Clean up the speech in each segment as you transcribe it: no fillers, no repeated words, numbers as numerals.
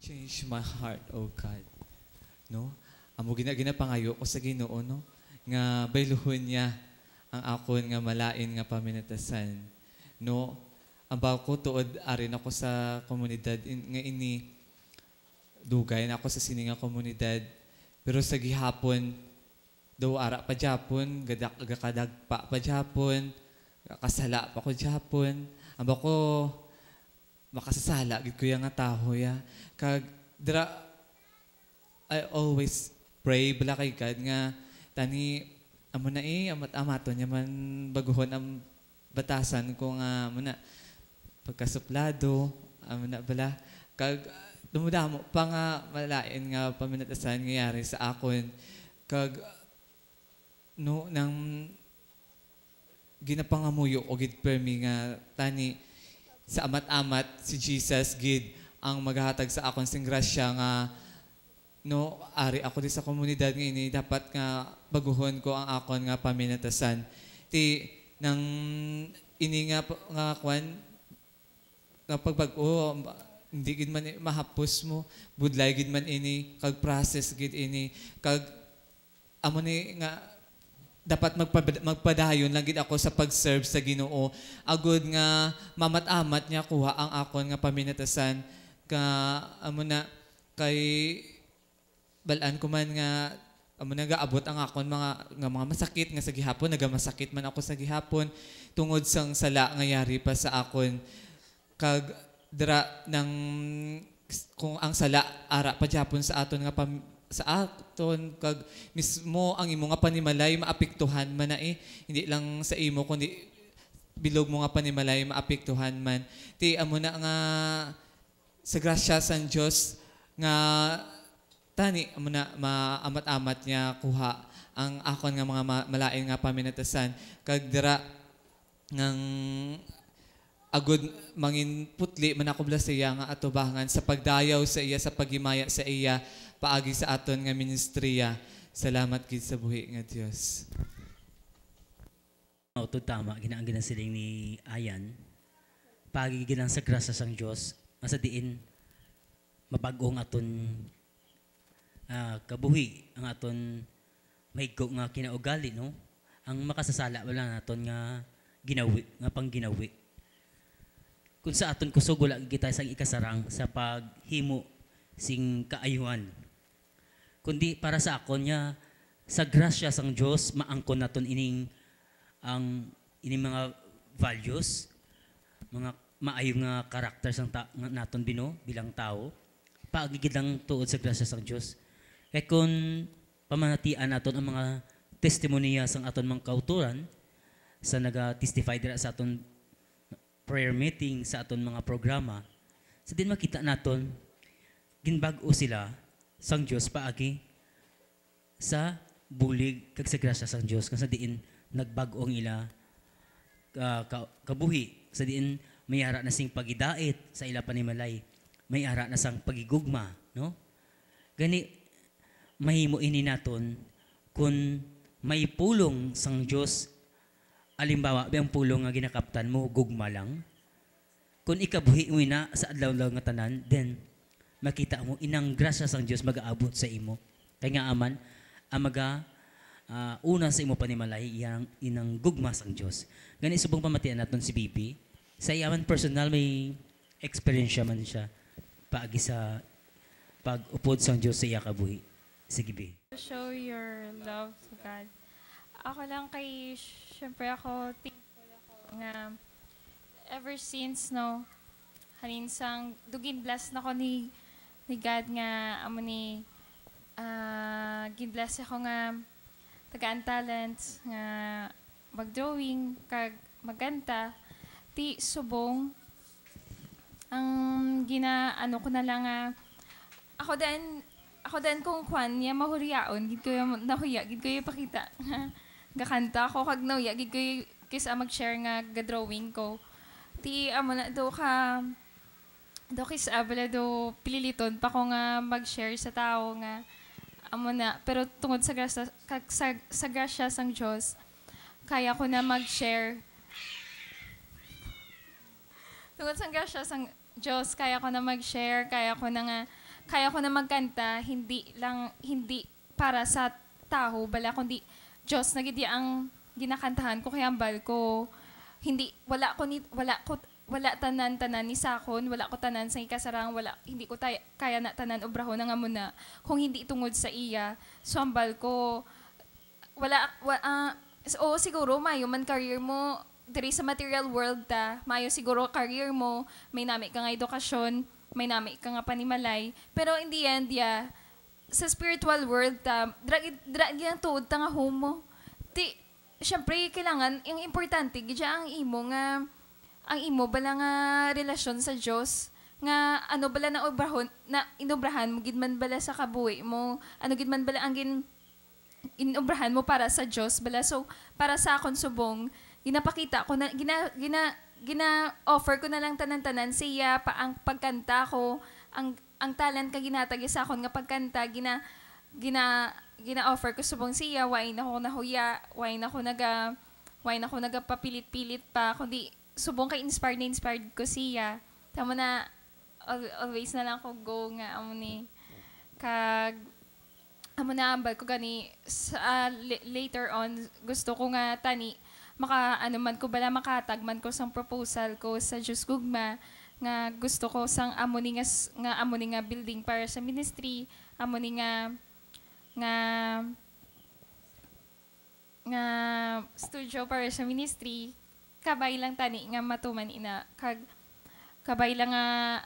Change my heart, O God. No? Amo ginapangayo ko sa Ginoo, no? Nga bayluhon niya ang akon nga malain nga paminatasan. No? Ambaw ko tuod arin ako sa komunidad nga ini dugay na ako sa sininga komunidad. Pero sa gihapon, daw ara pa Japon, gakadagpa pa Japon, kasala pa ko Japon. Ambaw ko makasasala gid ko nga taho ya. Kag dira I always pray bala kay God nga tani amo na amat-amaton nya man baguhon ang batasan ko nga amo na pagkasuplado amo na bala kag dumudamo pa nga malain nga paminatasan ngayari sa akon kag no nang ginapangamuyo o gid permi nga tani sa amat-amat si Jesus gid ang maghatag sa akon sing grasya nga no ari ako di sa komunidad nga ini dapat nga baguhon ko ang akon nga paminatasan ti nang ini nga kwan nga pagbag-o hindi gid man mahapos mo budlay gid man ini kag process gid ini kag amo ni nga dapat magpadayon lang gid ako sa pag-serve sa Ginoo agud nga mamat-amat niya kuha ang akon nga paminatasan ka amo na kay balaan ko man nga amo nagaabot ang akon mga masakit nga sa gihapon nagamasakit man ako sa gihapon tungod sang sala nga yari pa sa akon kag dira nang kung ang sala ara pa gyapon sa aton nga sa aton kag mismo ang imo nga panimalay maapektuhan man na hindi lang sa imo kundi bilog mo nga panimalay maapektuhan man ti amo na nga sa grasya sang Dios nga tani amo na maamat-amat niya kuha ang akon nga mga malain nga paminatasan kag dira ngang agud mangin putli man ako bla sa iya nga atubangan sa pagdayaw sa iya sa paghimaya sa iya paagi sa aton nga ministriya. Salamat gid sa buhi nga Dios. Ito tama ginaang ginasiling ni Ayan. Paagi ginang sa grasya sang Dios asa diin mabag-ong aton kabuhi ang aton mahigko nga kinaugali no. Ang makasasala wala naton nga ginawi nga pangginawi. Kung sa aton kusog wala kita sang ikasarang sa paghimo sing kaayuhan. Kundi para sa akon niya sa grasya sang Dios maangkon naton ining mga values, mga maayo nga karakter sang naton bilang tao. Paagigid lang tuod sa grasya sang Dios. Kaya kung pamanatian naton ang mga testimonya sang aton mga kauturan sa naga-testify dira sa aton prayer meeting sa aton mga programa, sa din makita naton ginbag-o sila sang Dios paagi sa bulig kag sa grasya sang Dios kasi diin nagbag-ong ila kabuhi sa diin may ara na sing pagidait sa ila panimalay may ara na sang pagigugma no gani mahimo ini naton kun may pulong sang Dios alimbawa biyang pulong nga ginakaptan mo gugma lang kun ikabuhi mo na sa adlaw-adlaw nga tanan then makita mo inang grasya sang Dios mag-aabot sa imo kay nga aman ang una sa imo panimalay inang gugma sang Dios gani subong pamatian naton si BP sa iyaman personal may experience man siya paagi sa pag-upod sang Dios sa iya kabuhi sige B show your love to God ako lang kay syempre ako thankful ako nga ever since no halinsang dugin blessed na ko ni God nga amo ni gin-bless ako nga tagaan talents nga mag-drawing kag magkanta ti subong ang ginaano ko na lang nga ako din kung kwan niya mahuriyaon gid ko nahuya gid ko ipakita gakanta ko kag nauya gid ko kisa mag-share nga ga-drawing ko ti amo na do ka do kis abala do pililiton pa ko nga mag-share sa tao nga amo na pero tungod sa grasya sang Dios kaya ko na mag-share tungod sa grasya sang Diyos, kaya ko na mag-share, kaya ko na nga kaya ko na magkanta, hindi para sa tao, bala kundi Diyos na gid ang ginakantahan ko kaya ambal ko hindi wala tanan ni sakon, wala ko tanan sa ikasarang, hindi ko kaya na tanan obrahon nga muna kung hindi tungod sa iya. So ambal ko siguro mayo man career mo diri sa material world mayo siguro career mo, may nami ka nga edukasyon, may nami ka nga panimalay, pero in the end sa spiritual world drag yang tuod ta nga home mo. Syempre kailangan yung importante gid ang imo bala nga relasyon sa Dios nga ano bala na inobrahan mo gid man bala sa kabuhi mo, ano gid man bala ang inobrahan mo para sa Dios bala. So para sa akon subong ginapakita ko na gina-offer ko na lang tanan-tanan siya pa ang pagkanta ko, ang talent ka ginatagi sa akon nga pagkanta gina-offer ko subong siya, wain ako nahuya, wain ako nagapapilit-pilit pa, kundi subong kay inspired ko siya. Tama na, always na lang ko go nga, amo na ambal ko gani, later on, gusto ko nga tani, makatag man ko sang proposal ko sa Diyos Gugma, nga gusto ko sang amo ni nga building para sa ministry, amo ni nga studio para sa ministry, kabay lang tani nga matuman ina kabay lang nga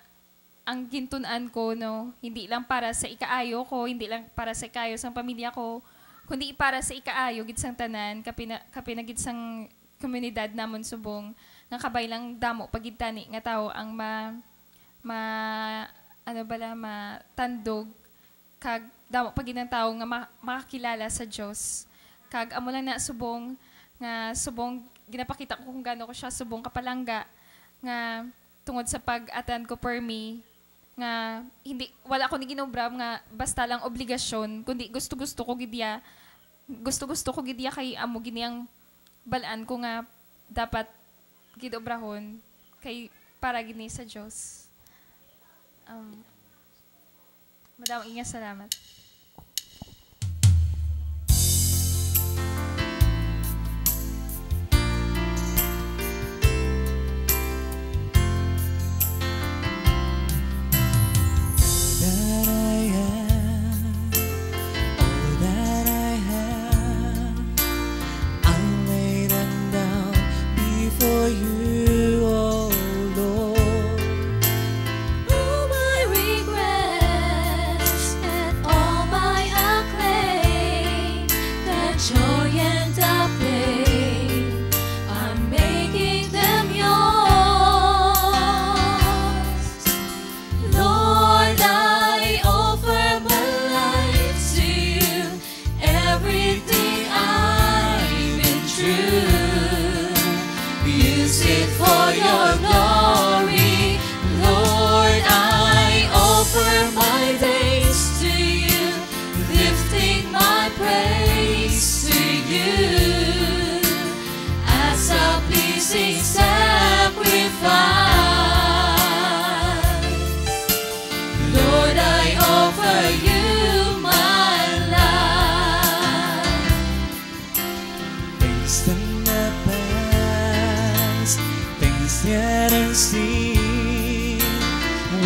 ang gintunan ko no, hindi lang para sa ikaayo ko, hindi lang para sa ikaayo sang pamilya ko, kundi para sa ikaayo gid sang tanan kapinagid sang komunidad namon subong nga kabay lang damo pagid tani nga tao ang matandog kag damo pagid ng tao nga makakilala sa Dios. Kag amo lang na subong ginapakita ko kung gaano ko siya subong kapalangga nga tungod sa pag-attend ko per me nga wala ko ni ginobram nga basta lang obligasyon kundi gusto ko gidya kay amo giniyang balaan ko nga dapat gidobrahon kay para gini sa Dios. Madaming ingat salamat.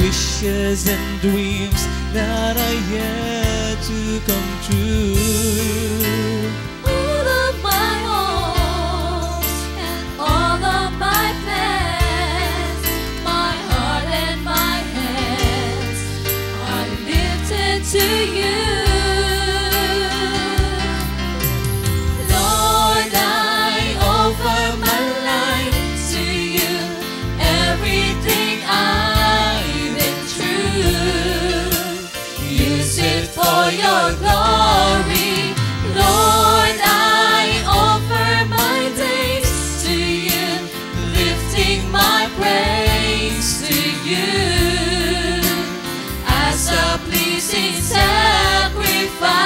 Wishes and dreams that are yet to come true. All of my hopes and all of my plans, my heart and my hands are lifted to you. Lord, I offer my life to you, everything for your glory. Lord, I offer my days to you, lifting my praise to you as a pleasing sacrifice.